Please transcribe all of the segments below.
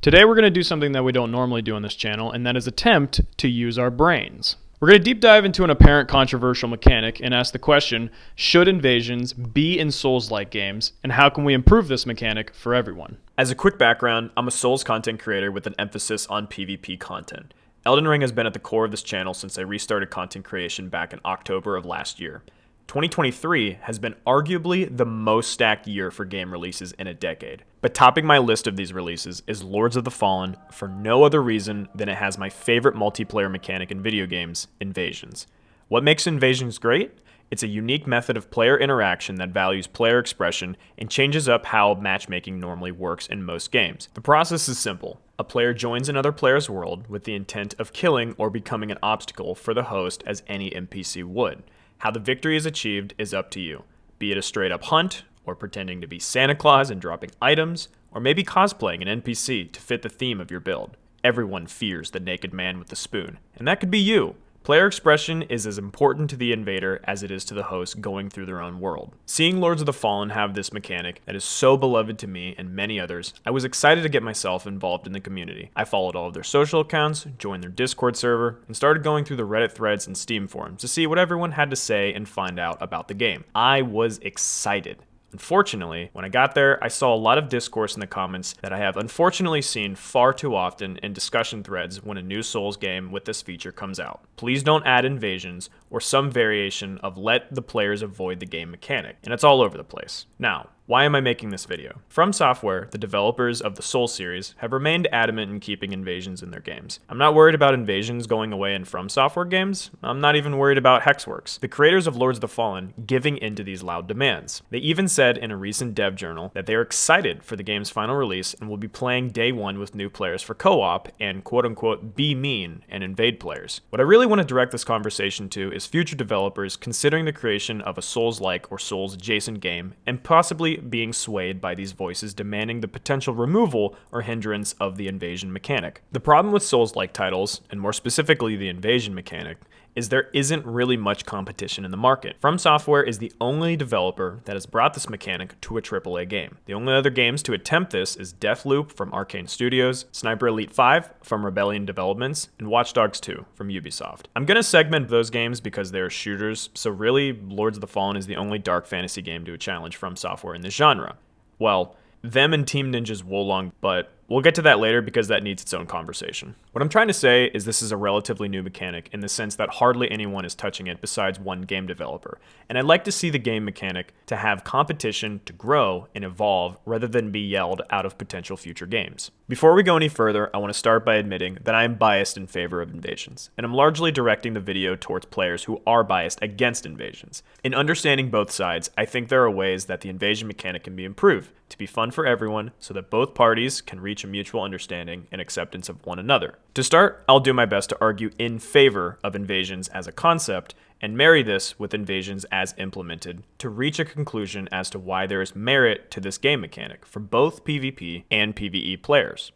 Today we're going to do something that we don't normally do on this channel, and that is attempt to use our brains. We're going to deep dive into an apparent controversial mechanic and ask the question, should invasions be in Souls-like games, and how can we improve this mechanic for everyone? As a quick background, I'm a Souls content creator with an emphasis on PvP content. Elden Ring has been at the core of this channel since I restarted content creation back in October of last year. 2023 has been arguably the most stacked year for game releases in a decade. But topping my list of these releases is Lords of the Fallen for no other reason than it has my favorite multiplayer mechanic in video games, invasions. What makes invasions great? It's a unique method of player interaction that values player expression and changes up how matchmaking normally works in most games. The process is simple. A player joins another player's world with the intent of killing or becoming an obstacle for the host as any NPC would. How the victory is achieved is up to you, be it a straight-up hunt, or pretending to be Santa Claus and dropping items, or maybe cosplaying an NPC to fit the theme of your build. Everyone fears the naked man with the spoon, and that could be you. Player expression is as important to the invader as it is to the host going through their own world. Seeing Lords of the Fallen have this mechanic that is so beloved to me and many others, I was excited to get myself involved in the community. I followed all of their social accounts, joined their Discord server, and started going through the Reddit threads and Steam forums to see what everyone had to say and find out about the game. I was excited. Unfortunately, when I got there, I saw a lot of discourse in the comments that I have unfortunately seen far too often in discussion threads when a new Souls game with this feature comes out. Please don't add invasions or some variation of let the players avoid the game mechanic, and it's all over the place. Now, why am I making this video? From Software, the developers of the Souls series, have remained adamant in keeping invasions in their games. I'm not worried about invasions going away in From Software games. I'm not even worried about Hexworks, the creators of Lords of the Fallen, giving into these loud demands. They even said in a recent dev journal that they are excited for the game's final release and will be playing day one with new players for co-op and quote-unquote be mean and invade players. What I really want to direct this conversation to is future developers considering the creation of a Souls-like or Souls-adjacent game and possibly being swayed by these voices demanding the potential removal or hindrance of the invasion mechanic. The problem with Souls-like titles, and more specifically the invasion mechanic, is there isn't really much competition in the market. From Software is the only developer that has brought this mechanic to a AAA game. The only other games to attempt this is Deathloop from Arcane Studios, Sniper Elite 5 from Rebellion Developments, and Watch Dogs 2 from Ubisoft. I'm gonna segment those games because they're shooters, so really Lords of the Fallen is the only dark fantasy game to challenge From Software in this genre. Well, them and Team Ninja's Wolong, but we'll get to that later because that needs its own conversation. What I'm trying to say is this is a relatively new mechanic in the sense that hardly anyone is touching it besides one game developer. And I'd like to see the game mechanic to have competition to grow and evolve rather than be yelled out of potential future games. Before we go any further, I want to start by admitting that I am biased in favor of invasions, and I'm largely directing the video towards players who are biased against invasions. In understanding both sides, I think there are ways that the invasion mechanic can be improved to be fun for everyone so that both parties can reach a mutual understanding and acceptance of one another. To start, I'll do my best to argue in favor of invasions as a concept and marry this with invasions as implemented to reach a conclusion as to why there is merit to this game mechanic for both PvP and PvE players.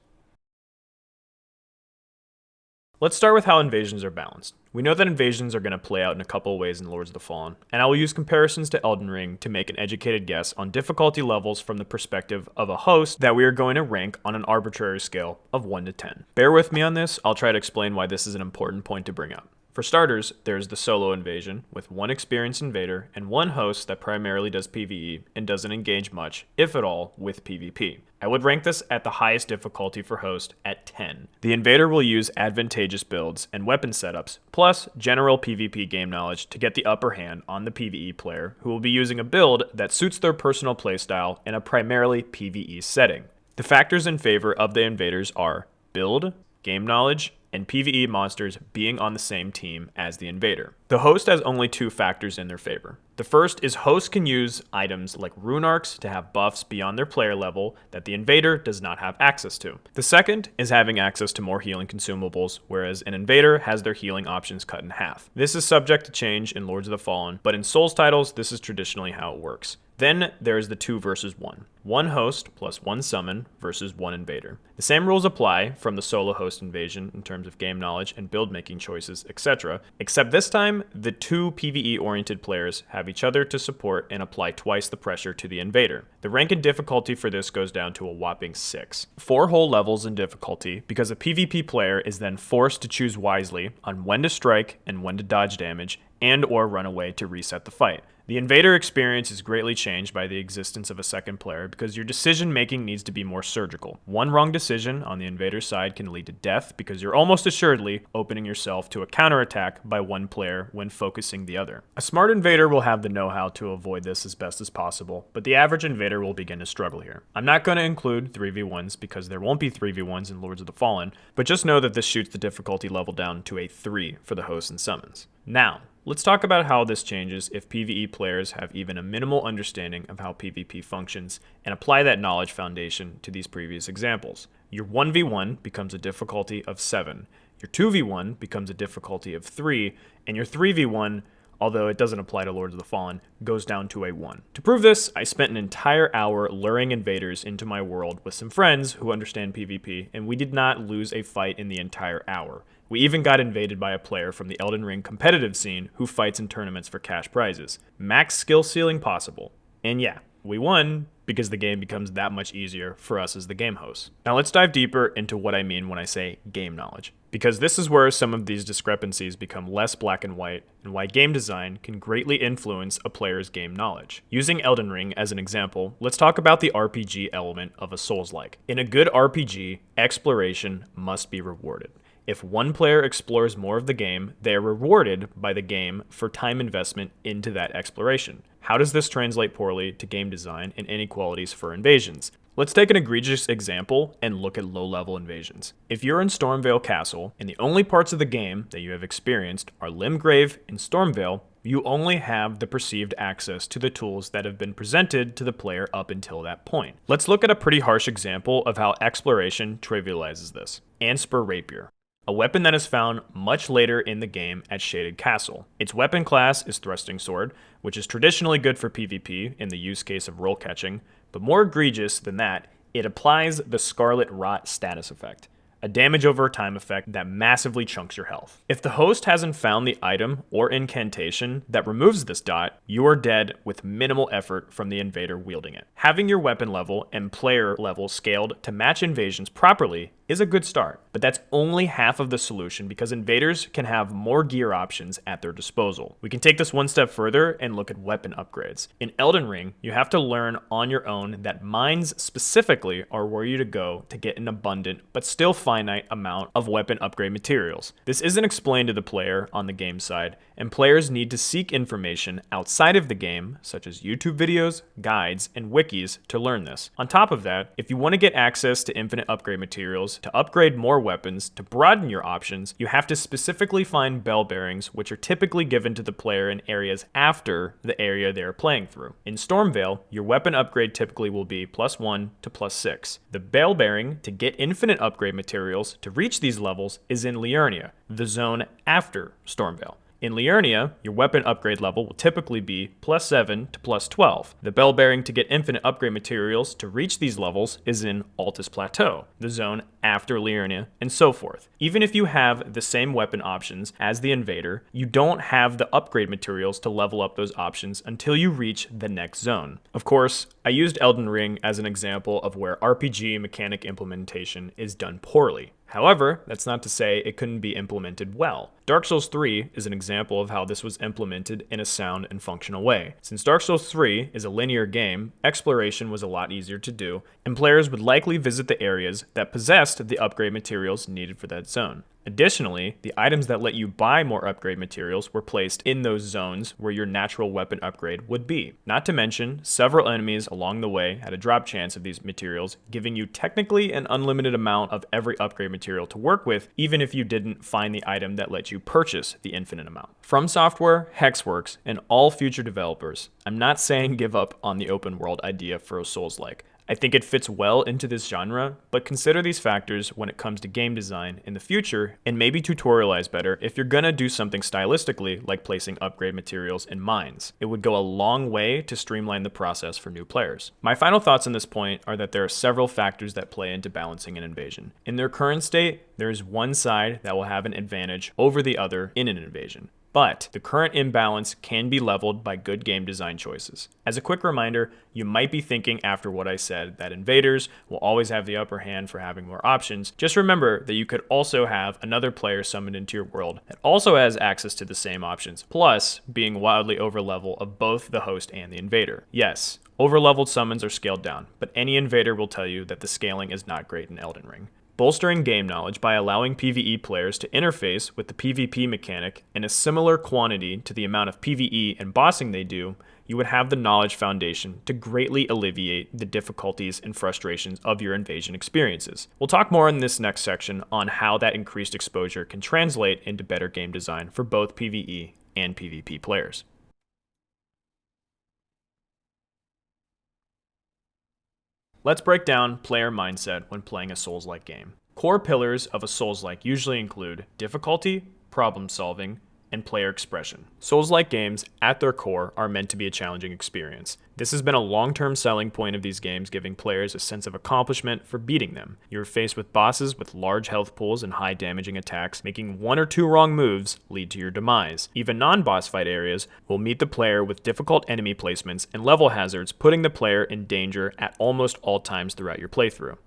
Let's start with how invasions are balanced. We know that invasions are going to play out in a couple of ways in Lords of the Fallen, and I will use comparisons to Elden Ring to make an educated guess on difficulty levels from the perspective of a host that we are going to rank on an arbitrary scale of 1 to 10. Bear with me on this, I'll try to explain why this is an important point to bring up. For starters, there's the solo invasion, with one experienced invader and one host that primarily does PvE and doesn't engage much, if at all, with PvP. I would rank this at the highest difficulty for host at 10. The invader will use advantageous builds and weapon setups, plus general PvP game knowledge to get the upper hand on the PvE player, who will be using a build that suits their personal playstyle in a primarily PvE setting. The factors in favor of the invaders are build, game knowledge, and PvE monsters being on the same team as the invader. The host has only two factors in their favor. The first is hosts can use items like rune arcs to have buffs beyond their player level that the invader does not have access to. The second is having access to more healing consumables, whereas an invader has their healing options cut in half. This is subject to change in Lords of the Fallen, but in Souls titles, this is traditionally how it works. Then there's the 2 versus 1. One host plus one summon versus one invader. The same rules apply from the solo host invasion in terms of game knowledge and build making choices, etc. Except this time, the two PvE oriented players have each other to support and apply twice the pressure to the invader. The rank and difficulty for this goes down to a whopping 6. 4 whole levels in difficulty because a PvP player is then forced to choose wisely on when to strike and when to dodge damage and or run away to reset the fight. The invader experience is greatly changed by the existence of a second player because your decision making needs to be more surgical. One wrong decision on the invader's side can lead to death because you're almost assuredly opening yourself to a counterattack by one player when focusing the other. A smart invader will have the know-how to avoid this as best as possible, but the average invader will begin to struggle here. I'm not going to include 3v1s because there won't be 3v1s in Lords of the Fallen, but just know that this shoots the difficulty level down to a 3 for the hosts and summons. Now, let's talk about how this changes if PvE players have even a minimal understanding of how PvP functions and apply that knowledge foundation to these previous examples. Your 1v1 becomes a difficulty of 7, your 2v1 becomes a difficulty of 3, and your 3v1, although it doesn't apply to Lords of the Fallen, goes down to a 1. To prove this, I spent an entire hour luring invaders into my world with some friends who understand PvP, and we did not lose a fight in the entire hour. We even got invaded by a player from the Elden Ring competitive scene who fights in tournaments for cash prizes. Max skill ceiling possible. And yeah, we won because the game becomes that much easier for us as the game hosts. Now let's dive deeper into what I mean when I say game knowledge, because this is where some of these discrepancies become less black and white and why game design can greatly influence a player's game knowledge. Using Elden Ring as an example, let's talk about the RPG element of a Soulslike. In a good RPG, exploration must be rewarded. If one player explores more of the game, they are rewarded by the game for time investment into that exploration. How does this translate poorly to game design and inequalities for invasions? Let's take an egregious example and look at low-level invasions. If you're in Stormveil Castle, and the only parts of the game that you have experienced are Limgrave and Stormveil, you only have the perceived access to the tools that have been presented to the player up until that point. Let's look at a pretty harsh example of how exploration trivializes this. Anspur Rapier, a weapon that is found much later in the game at Shaded Castle. Its weapon class is Thrusting Sword, which is traditionally good for PvP in the use case of roll catching, but more egregious than that, it applies the Scarlet Rot status effect, a damage over time effect that massively chunks your health. If the host hasn't found the item or incantation that removes this dot, you are dead with minimal effort from the invader wielding it. Having your weapon level and player level scaled to match invasions properly is a good start, but that's only half of the solution because invaders can have more gear options at their disposal. We can take this one step further and look at weapon upgrades. In Elden Ring, you have to learn on your own that mines specifically are where you to go to get an abundant but still finite amount of weapon upgrade materials. This isn't explained to the player on the game side, and players need to seek information outside of the game, such as YouTube videos, guides, and wikis to learn this. On top of that, if you want to get access to infinite upgrade materials, to upgrade more weapons, to broaden your options, you have to specifically find bell bearings, which are typically given to the player in areas after the area they are playing through. In Stormveil, your weapon upgrade typically will be +1 to +6. The bell bearing to get infinite upgrade materials to reach these levels is in Liurnia, the zone after Stormveil. In Liurnia, your weapon upgrade level will typically be +7 to +12. The bell bearing to get infinite upgrade materials to reach these levels is in Altus Plateau, the zone after Liurnia, and so forth. Even if you have the same weapon options as the invader, you don't have the upgrade materials to level up those options until you reach the next zone. Of course, I used Elden Ring as an example of where RPG mechanic implementation is done poorly. However, that's not to say it couldn't be implemented well. Dark Souls 3 is an example of how this was implemented in a sound and functional way. Since Dark Souls 3 is a linear game, exploration was a lot easier to do, and players would likely visit the areas that possessed the upgrade materials needed for that zone. Additionally, the items that let you buy more upgrade materials were placed in those zones where your natural weapon upgrade would be. Not to mention, several enemies along the way had a drop chance of these materials, giving you technically an unlimited amount of every upgrade material to work with, even if you didn't find the item that let you purchase the infinite amount. From Software, Hexworks, and all future developers, I'm not saying give up on the open world idea for a Soulslike. I think it fits well into this genre, but consider these factors when it comes to game design in the future and maybe tutorialize better if you're gonna do something stylistically like placing upgrade materials in mines. It would go a long way to streamline the process for new players. My final thoughts on this point are that there are several factors that play into balancing an invasion. In their current state, there is one side that will have an advantage over the other in an invasion. But the current imbalance can be leveled by good game design choices. As a quick reminder, you might be thinking after what I said that invaders will always have the upper hand for having more options. Just remember that you could also have another player summoned into your world that also has access to the same options, plus being wildly overlevel of both the host and the invader. Yes, overleveled summons are scaled down, but any invader will tell you that the scaling is not great in Elden Ring. Bolstering game knowledge by allowing PvE players to interface with the PvP mechanic in a similar quantity to the amount of PvE and bossing they do, you would have the knowledge foundation to greatly alleviate the difficulties and frustrations of your invasion experiences. We'll talk more in this next section on how that increased exposure can translate into better game design for both PvE and PvP players. Let's break down player mindset when playing a Souls-like game. Core pillars of a Souls-like usually include difficulty, problem solving, and player expression. Souls-like games, at their core, are meant to be a challenging experience. This has been a long-term selling point of these games, giving players a sense of accomplishment for beating them. You're faced with bosses with large health pools and high damaging attacks, making one or two wrong moves lead to your demise. Even non-boss fight areas will meet the player with difficult enemy placements and level hazards, putting the player in danger at almost all times throughout your playthrough.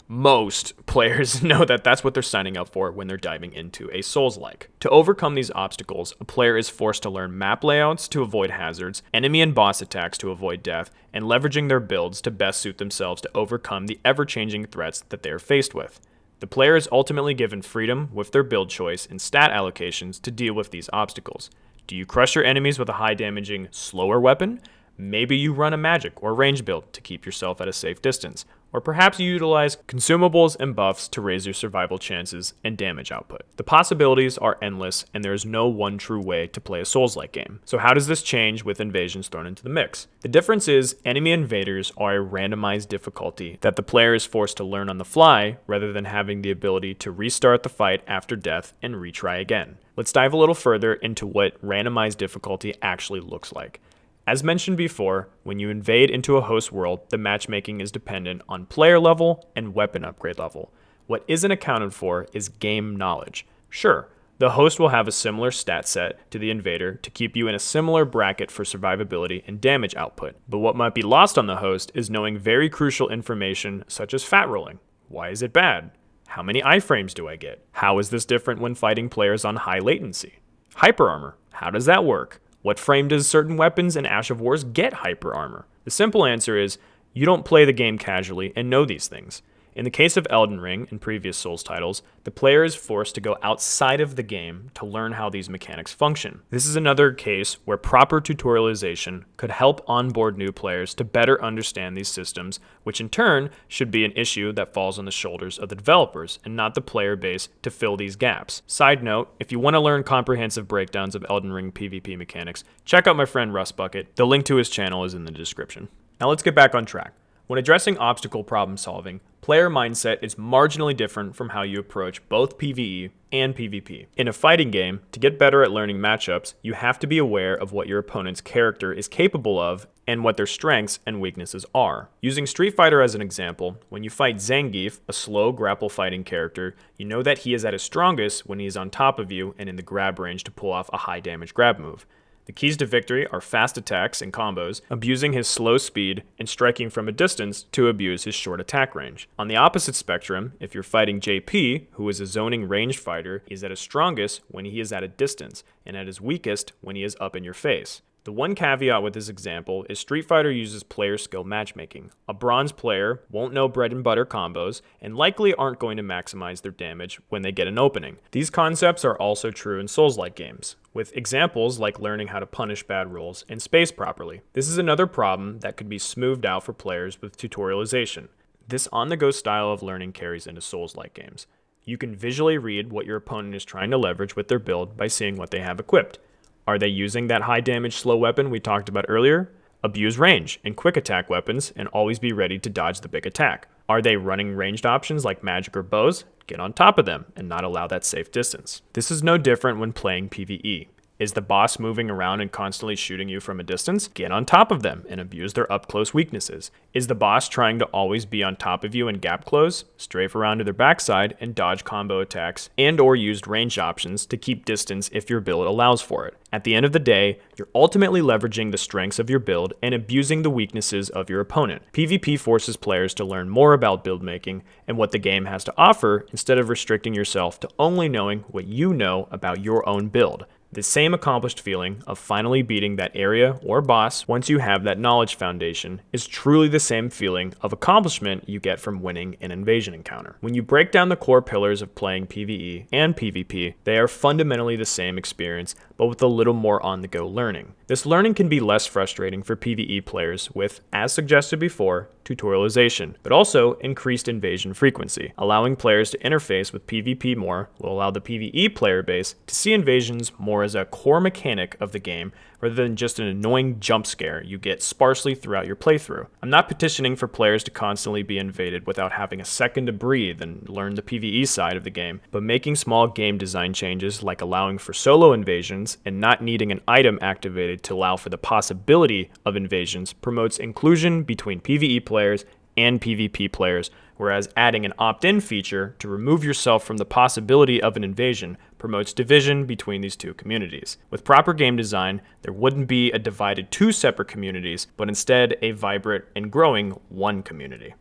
Most players know that that's what they're signing up for when they're diving into a Souls-like. To overcome these obstacles, a player is forced to learn map layouts to avoid hazards, enemy and boss attacks to avoid death, and leveraging their builds to best suit themselves to overcome the ever-changing threats that they are faced with. The player is ultimately given freedom with their build choice and stat allocations to deal with these obstacles. Do you crush your enemies with a high-damaging, slower weapon? Maybe you run a magic or range build to keep yourself at a safe distance. Or perhaps you utilize consumables and buffs to raise your survival chances and damage output. The possibilities are endless, and there is no one true way to play a Souls-like game. So how does this change with invasions thrown into the mix? The difference is enemy invaders are a randomized difficulty that the player is forced to learn on the fly rather than having the ability to restart the fight after death and retry again. Let's dive a little further into what randomized difficulty actually looks like. As mentioned before, when you invade into a host world, the matchmaking is dependent on player level and weapon upgrade level. What isn't accounted for is game knowledge. Sure, the host will have a similar stat set to the invader to keep you in a similar bracket for survivability and damage output, but what might be lost on the host is knowing very crucial information such as fat rolling. Why is it bad? How many iframes do I get? How is this different when fighting players on high latency? Hyper armor, how does that work? What frame does certain weapons in Ash of Wars get hyper armor? The simple answer is, you don't play the game casually and know these things. In the case of Elden Ring and previous Souls titles, the player is forced to go outside of the game to learn how these mechanics function. This is another case where proper tutorialization could help onboard new players to better understand these systems, which in turn should be an issue that falls on the shoulders of the developers and not the player base to fill these gaps. Side note, if you want to learn comprehensive breakdowns of Elden Ring PvP mechanics, check out my friend Rustbucket. The link to his channel is in the description. Now let's get back on track. When addressing obstacle problem solving, player mindset is marginally different from how you approach both PvE and PvP. In a fighting game, to get better at learning matchups, you have to be aware of what your opponent's character is capable of and what their strengths and weaknesses are. Using Street Fighter as an example, when you fight Zangief, a slow grapple fighting character, you know that he is at his strongest when he is on top of you and in the grab range to pull off a high damage grab move. The keys to victory are fast attacks and combos, abusing his slow speed, and striking from a distance to abuse his short attack range. On the opposite spectrum, if you're fighting JP, who is a zoning ranged fighter, he is at his strongest when he is at a distance, and at his weakest when he is up in your face. The one caveat with this example is Street Fighter uses player skill matchmaking. A bronze player won't know bread and butter combos and likely aren't going to maximize their damage when they get an opening. These concepts are also true in Souls-like games, with examples like learning how to punish bad rolls and space properly. This is another problem that could be smoothed out for players with tutorialization. This on-the-go style of learning carries into Souls-like games. You can visually read what your opponent is trying to leverage with their build by seeing what they have equipped. Are they using that high damage slow weapon we talked about earlier? Abuse range and quick attack weapons and always be ready to dodge the big attack. Are they running ranged options like magic or bows? Get on top of them and not allow that safe distance. This is no different when playing PvE. Is the boss moving around and constantly shooting you from a distance? Get on top of them and abuse their up-close weaknesses. Is the boss trying to always be on top of you and gap close? Strafe around to their backside and dodge combo attacks and or used range options to keep distance if your build allows for it. At the end of the day, you're ultimately leveraging the strengths of your build and abusing the weaknesses of your opponent. PvP forces players to learn more about build making and what the game has to offer instead of restricting yourself to only knowing what you know about your own build. The same accomplished feeling of finally beating that area or boss once you have that knowledge foundation is truly the same feeling of accomplishment you get from winning an invasion encounter. When you break down the core pillars of playing PvE and PvP, they are fundamentally the same experience, but with a little more on-the-go learning. This learning can be less frustrating for PvE players with, as suggested before, tutorialization, but also increased invasion frequency. Allowing players to interface with PvP more will allow the PvE player base to see invasions more as a core mechanic of the game rather than just an annoying jump scare you get sparsely throughout your playthrough. I'm not petitioning for players to constantly be invaded without having a second to breathe and learn the PvE side of the game, but making small game design changes like allowing for solo invasions and not needing an item activated to allow for the possibility of invasions promotes inclusion between PvE players and PvP players, whereas adding an opt-in feature to remove yourself from the possibility of an invasion promotes division between these two communities. With proper game design, there wouldn't be a divided two separate communities, but instead a vibrant and growing one community.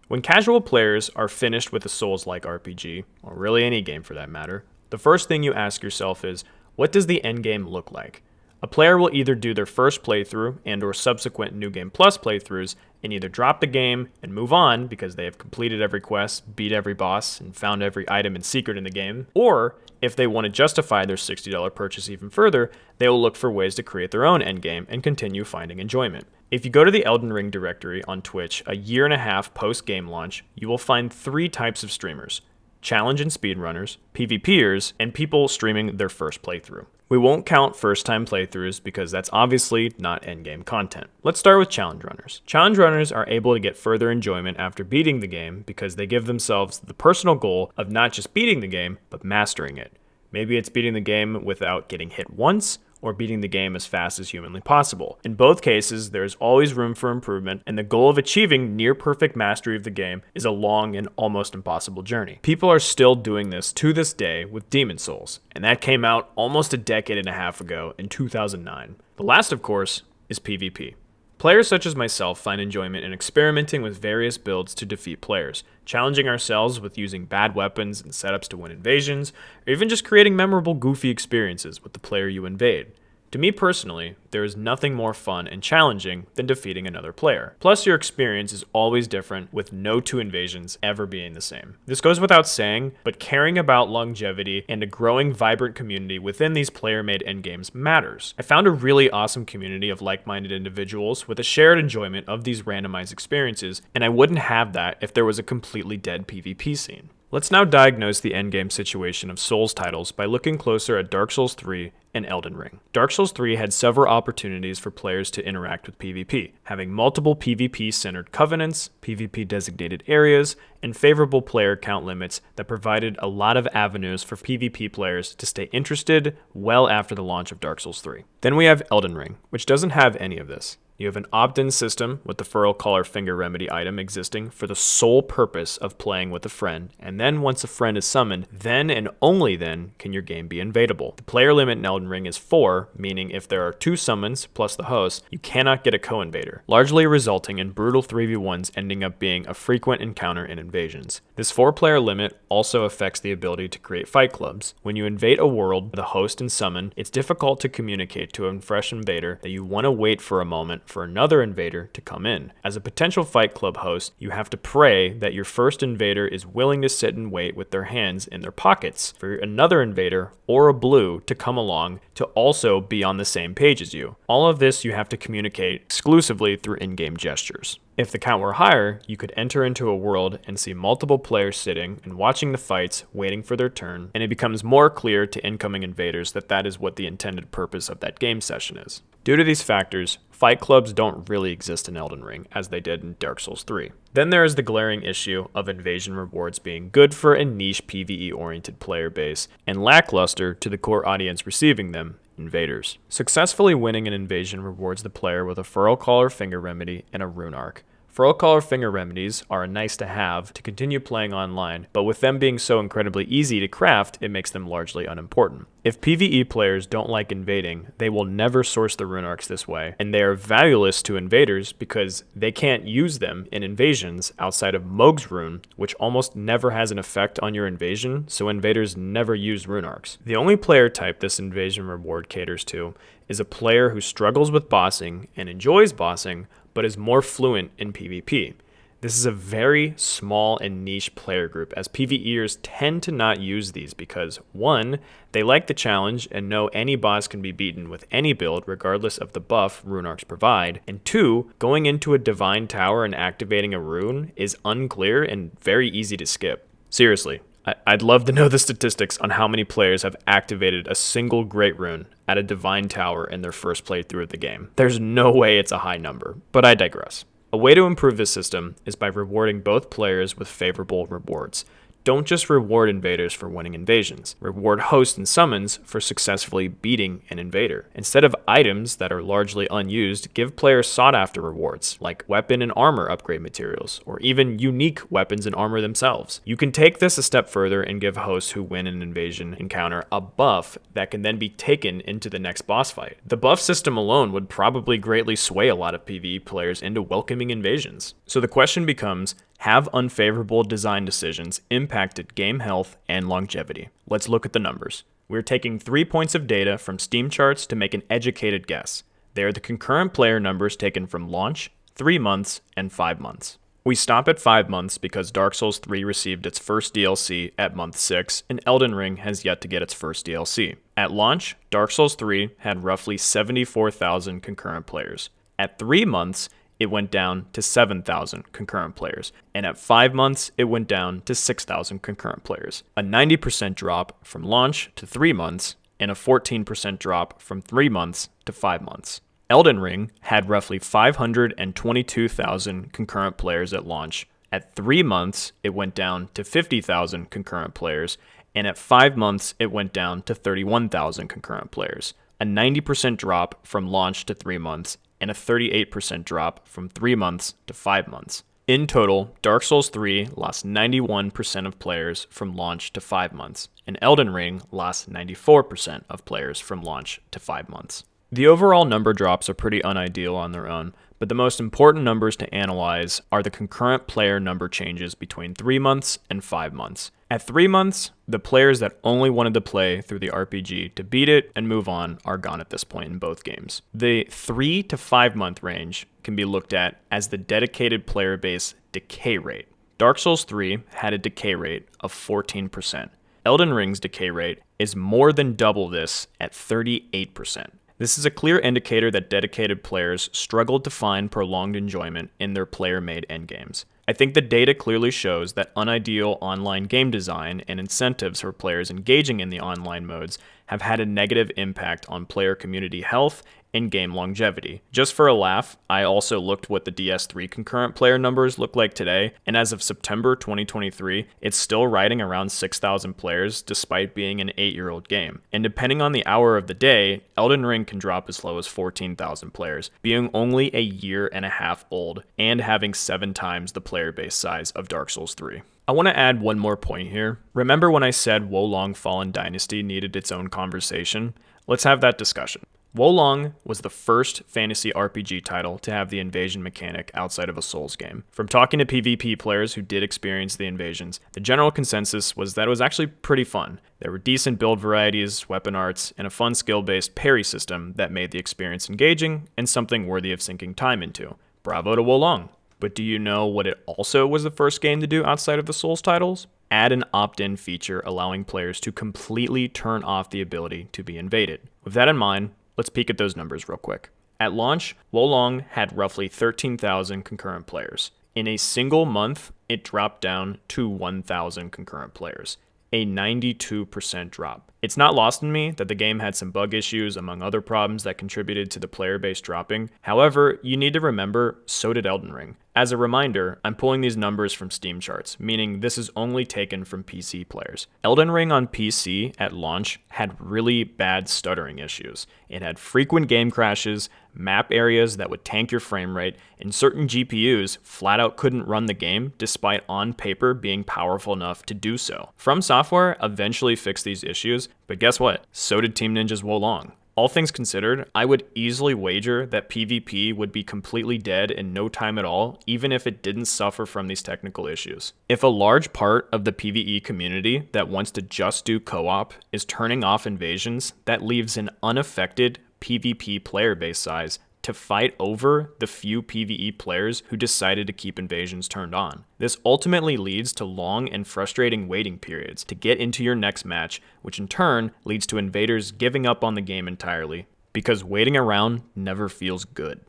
When casual players are finished with a Souls-like RPG, or really any game for that matter, the first thing you ask yourself is, what does the endgame look like? A player will either do their first playthrough and or subsequent New Game Plus playthroughs and either drop the game and move on because they have completed every quest, beat every boss, and found every item and secret in the game, or if they want to justify their $60 purchase even further, they will look for ways to create their own endgame and continue finding enjoyment. If you go to the Elden Ring directory on Twitch a year and a half post-game launch, you will find 3 types of streamers: challenge and speedrunners, PvPers, and people streaming their first playthrough. We won't count first-time playthroughs because that's obviously not endgame content. Let's start with challenge runners. Challenge runners are able to get further enjoyment after beating the game because they give themselves the personal goal of not just beating the game, but mastering it. Maybe it's beating the game without getting hit once, or beating the game as fast as humanly possible. In both cases, there is always room for improvement, and the goal of achieving near-perfect mastery of the game is a long and almost impossible journey. People are still doing this to this day with Demon's Souls, and that came out almost a decade and a half ago in 2009. The last, of course, is PvP. Players such as myself find enjoyment in experimenting with various builds to defeat players, challenging ourselves with using bad weapons and setups to win invasions, or even just creating memorable goofy experiences with the player you invade. To me personally, there is nothing more fun and challenging than defeating another player. Plus, your experience is always different, with no 2 invasions ever being the same. This goes without saying, but caring about longevity and a growing, vibrant community within these player-made endgames matters. I found a really awesome community of like-minded individuals with a shared enjoyment of these randomized experiences, and I wouldn't have that if there was a completely dead PvP scene. Let's now diagnose the endgame situation of Souls titles by looking closer at Dark Souls 3 and Elden Ring. Dark Souls 3 had several opportunities for players to interact with PvP, having multiple PvP-centered covenants, PvP-designated areas, and favorable player count limits that provided a lot of avenues for PvP players to stay interested well after the launch of Dark Souls 3. Then we have Elden Ring, which doesn't have any of this. You have an opt-in system with the Furl Collar Finger Remedy item existing for the sole purpose of playing with a friend, and then once a friend is summoned, then and only then can your game be invadable. The player limit in Elden Ring is 4, meaning if there are 2 summons plus the host, you cannot get a co-invader, largely resulting in brutal 3v1s ending up being a frequent encounter in invasions. This 4-player limit also affects the ability to create fight clubs. When you invade a world with a host and summon, it's difficult to communicate to a fresh invader that you want to wait for a moment for another invader to come in. As a potential Fight Club host, you have to pray that your first invader is willing to sit and wait with their hands in their pockets for another invader or a blue to come along to also be on the same page as you. All of this you have to communicate exclusively through in-game gestures. If the count were higher, you could enter into a world and see multiple players sitting and watching the fights, waiting for their turn, and it becomes more clear to incoming invaders that that is what the intended purpose of that game session is. Due to these factors, fight clubs don't really exist in Elden Ring as they did in Dark Souls 3. Then there is the glaring issue of invasion rewards being good for a niche PvE-oriented player base and lackluster to the core audience receiving them, invaders. Successfully winning an invasion rewards the player with a Furrow Caller Finger Remedy and a Rune Arc. Furrow Caller Finger Remedies are a nice to have to continue playing online, but with them being so incredibly easy to craft, it makes them largely unimportant. If PvE players don't like invading, they will never source the Rune Arcs this way, and they are valueless to invaders because they can't use them in invasions outside of Mohg's Rune, which almost never has an effect on your invasion, so invaders never use Rune Arcs. The only player type this invasion reward caters to is a player who struggles with bossing and enjoys bossing, but is more fluent in PvP. This is a very small and niche player group, as PvEers tend to not use these because 1. They like the challenge and know any boss can be beaten with any build regardless of the buff Rune Arcs provide, and 2. Going into a Divine Tower and activating a rune is unclear and very easy to skip. Seriously, I'd love to know the statistics on how many players have activated a single Great Rune at a Divine Tower in their first playthrough of the game. There's no way it's a high number, but I digress. A way to improve this system is by rewarding both players with favorable rewards. Don't just reward invaders for winning invasions. Reward hosts and summons for successfully beating an invader. Instead of items that are largely unused, give players sought-after rewards, like weapon and armor upgrade materials, or even unique weapons and armor themselves. You can take this a step further and give hosts who win an invasion encounter a buff that can then be taken into the next boss fight. The buff system alone would probably greatly sway a lot of PvE players into welcoming invasions. So the question becomes, have unfavorable design decisions impacted game health and longevity? Let's look at the numbers. We're taking 3 points of data from Steam charts to make an educated guess. They are the concurrent player numbers taken from launch, 3 months, and 5 months. We stop at 5 months because Dark Souls 3 received its first DLC at month 6, and Elden Ring has yet to get its first DLC. At launch, Dark Souls 3 had roughly 74,000 concurrent players. At 3 months, it went down to 7,000 concurrent players, and at 5 months, it went down to 6,000 concurrent players. A 90% drop from launch to 3 months, and a 14% drop from 3 months to 5 months. Elden Ring had roughly 522,000 concurrent players at launch. At 3 months, it went down to 50,000 concurrent players, and at 5 months, it went down to 31,000 concurrent players. A 90% drop from launch to 3 months, and a 38% drop from 3 months to 5 months. In total, Dark Souls 3 lost 91% of players from launch to 5 months, and Elden Ring lost 94% of players from launch to 5 months. The overall number drops are pretty unideal on their own, but the most important numbers to analyze are the concurrent player number changes between 3 months and 5 months. At 3 months, the players that only wanted to play through the RPG to beat it and move on are gone at this point in both games. The 3 to 5 month range can be looked at as the dedicated player base decay rate. Dark Souls 3 had a decay rate of 14%. Elden Ring's decay rate is more than double this at 38%. This is a clear indicator that dedicated players struggled to find prolonged enjoyment in their player-made endgames. I think the data clearly shows that unideal online game design and incentives for players engaging in the online modes have had a negative impact on player community health and game longevity. Just for a laugh, I also looked what the DS3 concurrent player numbers look like today, and as of September 2023, it's still riding around 6,000 players despite being an 8-year-old game. And depending on the hour of the day, Elden Ring can drop as low as 14,000 players, being only a year and a half old and having 7 times the player base size of Dark Souls 3. I want to add one more point here. Remember when I said Wolong Fallen Dynasty needed its own conversation? Let's have that discussion. Wolong was the first fantasy RPG title to have the invasion mechanic outside of a Souls game. From talking to PvP players who did experience the invasions, the general consensus was that it was actually pretty fun. There were decent build varieties, weapon arts, and a fun skill-based parry system that made the experience engaging and something worthy of sinking time into. Bravo to Wolong. But do you know what it also was the first game to do outside of the Souls titles? Add an opt-in feature allowing players to completely turn off the ability to be invaded. With that in mind, let's peek at those numbers real quick. At launch, Wolong had roughly 13,000 concurrent players. In a single month, it dropped down to 1,000 concurrent players, a 92% drop. It's not lost on me that the game had some bug issues among other problems that contributed to the player base dropping. However, you need to remember, so did Elden Ring. As a reminder, I'm pulling these numbers from Steam charts, meaning this is only taken from PC players. Elden Ring on PC at launch had really bad stuttering issues. It had frequent game crashes, map areas that would tank your frame rate, and certain GPUs flat out couldn't run the game despite on paper being powerful enough to do so. From Software eventually fixed these issues, but guess what? So did Team Ninja's Wolong. All things considered, I would easily wager that PvP would be completely dead in no time at all, even if it didn't suffer from these technical issues. If a large part of the PvE community that wants to just do co-op is turning off invasions, that leaves an unaffected PvP player base size to fight over the few PvE players who decided to keep invasions turned on. This ultimately leads to long and frustrating waiting periods to get into your next match, which in turn leads to invaders giving up on the game entirely, because waiting around never feels good.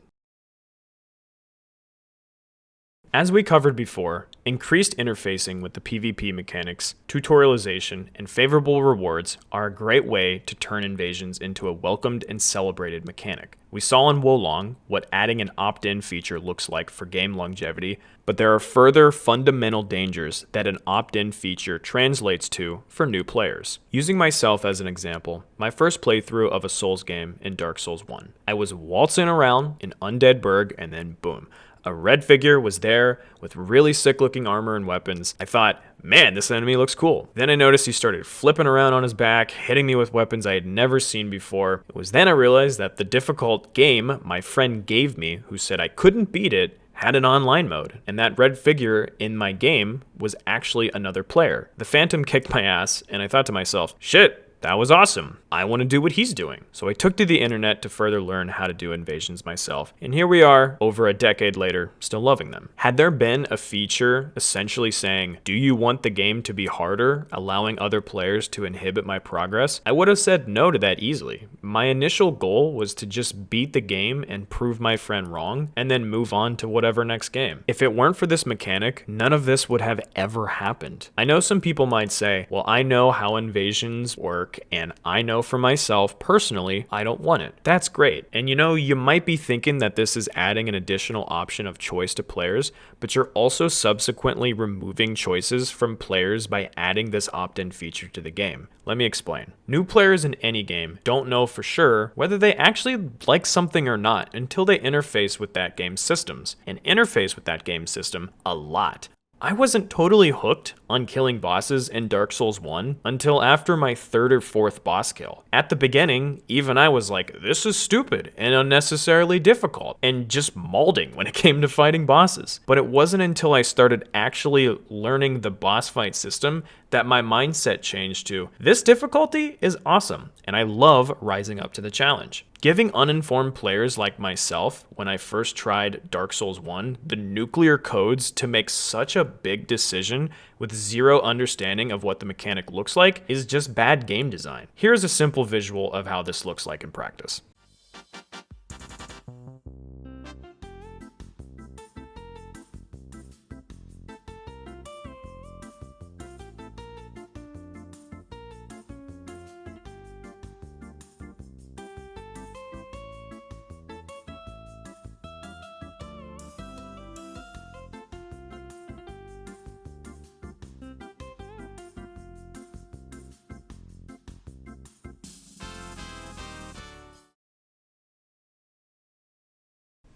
As we covered before, increased interfacing with the PvP mechanics, tutorialization, and favorable rewards are a great way to turn invasions into a welcomed and celebrated mechanic. We saw in Wolong what adding an opt-in feature looks like for game longevity, but there are further fundamental dangers that an opt-in feature translates to for new players. Using myself as an example, my first playthrough of a Souls game in Dark Souls 1. I was waltzing around in Undead Burg and then boom. A red figure was there with really sick looking armor and weapons. I thought, man, this enemy looks cool. Then I noticed he started flipping around on his back, hitting me with weapons I had never seen before. It was then I realized that the difficult game my friend gave me, who said I couldn't beat it, had an online mode, and that red figure in my game was actually another player. The Phantom kicked my ass, and I thought to myself, shit, that was awesome. I want to do what he's doing. So I took to the internet to further learn how to do invasions myself. And here we are, over a decade later, still loving them. Had there been a feature essentially saying, do you want the game to be harder, allowing other players to inhibit my progress? I would have said no to that easily. My initial goal was to just beat the game and prove my friend wrong, and then move on to whatever next game. If it weren't for this mechanic, none of this would have ever happened. I know some people might say, well, I know how invasions work, and I know for myself personally, I don't want it. That's great. And you might be thinking that this is adding an additional option of choice to players, but you're also subsequently removing choices from players by adding this opt-in feature to the game. Let me explain. New players in any game don't know for sure whether they actually like something or not until they interface with that game's systems, and interface with that game's system a lot. I wasn't totally hooked on killing bosses in Dark Souls 1 until after my third or fourth boss kill. At the beginning, even I was like, this is stupid and unnecessarily difficult, and just mauling when it came to fighting bosses. But it wasn't until I started actually learning the boss fight system that my mindset changed to, this difficulty is awesome, and I love rising up to the challenge. Giving uninformed players like myself, when I first tried Dark Souls 1, the nuclear codes to make such a big decision with zero understanding of what the mechanic looks like is just bad game design. Here's a simple visual of how this looks like in practice.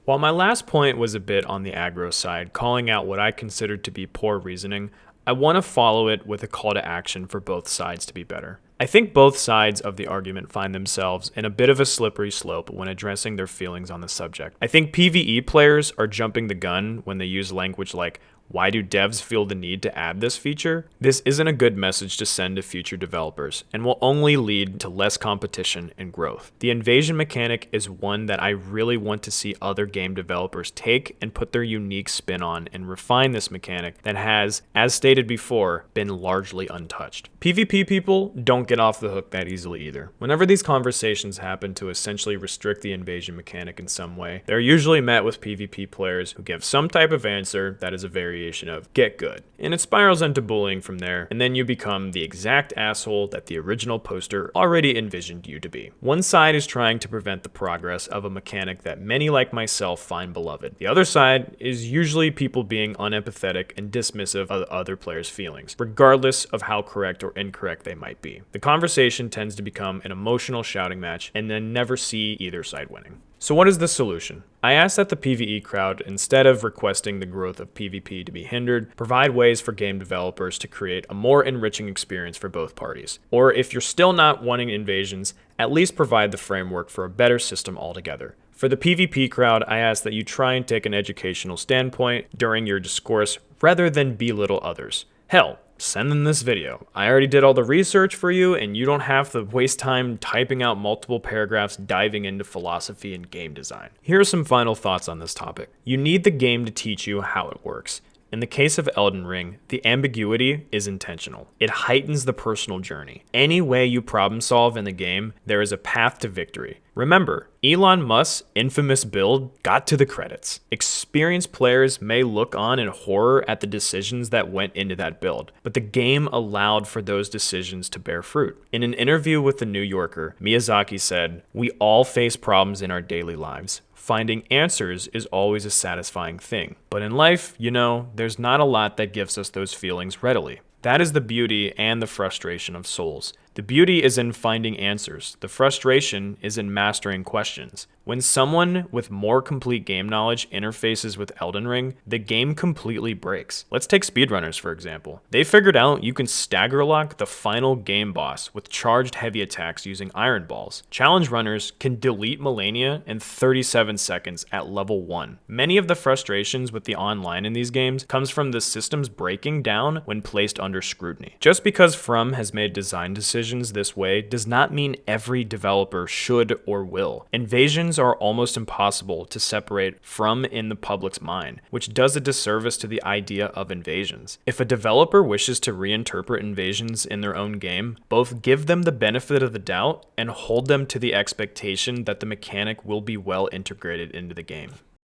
While my last point was a bit on the aggro side, calling out what I considered to be poor reasoning, I want to follow it with a call to action for both sides to be better. I think both sides of the argument find themselves in a bit of a slippery slope when addressing their feelings on the subject. I think PvE players are jumping the gun when they use language like, why do devs feel the need to add this feature? This isn't a good message to send to future developers and will only lead to less competition and growth. The invasion mechanic is one that I really want to see other game developers take and put their unique spin on and refine this mechanic that has, as stated before, been largely untouched. PvP people don't get off the hook that easily either. Whenever these conversations happen to essentially restrict the invasion mechanic in some way, they're usually met with PvP players who give some type of answer that is a variation of get good, and it spirals into bullying from there, and then you become the exact asshole that the original poster already envisioned you to be. One side is trying to prevent the progress of a mechanic that many like myself find beloved. The other side is usually people being unempathetic and dismissive of other players' feelings, regardless of how correct or incorrect they might be. The conversation tends to become an emotional shouting match and then never see either side winning. So what is the solution? I ask that the PvE crowd, instead of requesting the growth of PvP to be hindered, provide ways for game developers to create a more enriching experience for both parties. Or if you're still not wanting invasions, at least provide the framework for a better system altogether. For the PvP crowd, I ask that you try and take an educational standpoint during your discourse rather than belittle others. Hell, send them this video. I already did all the research for you, and you don't have to waste time typing out multiple paragraphs diving into philosophy and game design. Here are some final thoughts on this topic. You need the game to teach you how it works. In the case of Elden Ring, the ambiguity is intentional. It heightens the personal journey. Any way you problem solve in the game, there is a path to victory. Remember, Elon Musk's infamous build got to the credits. Experienced players may look on in horror at the decisions that went into that build, but the game allowed for those decisions to bear fruit. In an interview with The New Yorker, Miyazaki said, "We all face problems in our daily lives. Finding answers is always a satisfying thing. But in life, there's not a lot that gives us those feelings readily. That is the beauty and the frustration of Souls. The beauty is in finding answers. The frustration is in mastering questions. When someone with more complete game knowledge interfaces with Elden Ring, the game completely breaks. Let's take speedrunners, for example. They figured out you can stagger lock the final game boss with charged heavy attacks using iron balls. Challenge runners can delete Melania in 37 seconds at level 1. Many of the frustrations with the online in these games comes from the systems breaking down when placed under scrutiny. Just because From has made design decisions this way does not mean every developer should or will. Invasions are almost impossible to separate from in the public's mind, which does a disservice to the idea of invasions. If a developer wishes to reinterpret invasions in their own game, both give them the benefit of the doubt and hold them to the expectation that the mechanic will be well integrated into the game.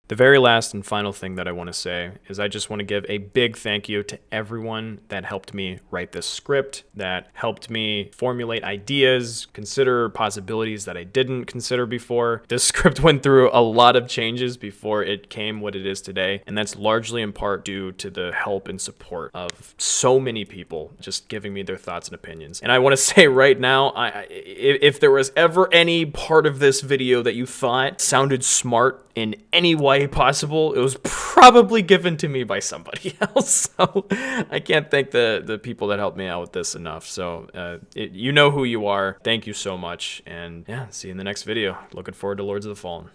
The very last and final thing that I want to say is I just want to give a big thank you to everyone that helped me write this script, that helped me formulate ideas, consider possibilities that I didn't consider before. This script went through a lot of changes before it came what it is today, and that's largely in part due to the help and support of so many people just giving me their thoughts and opinions. And I want to say right now, if there was ever any part of this video that you thought sounded smart in any way possible, it was probably given to me by somebody else. So I can't thank the people that helped me out with this enough. So you know who you are. Thank you so much. And yeah, see you in the next video. Looking forward to Lords of the Fallen.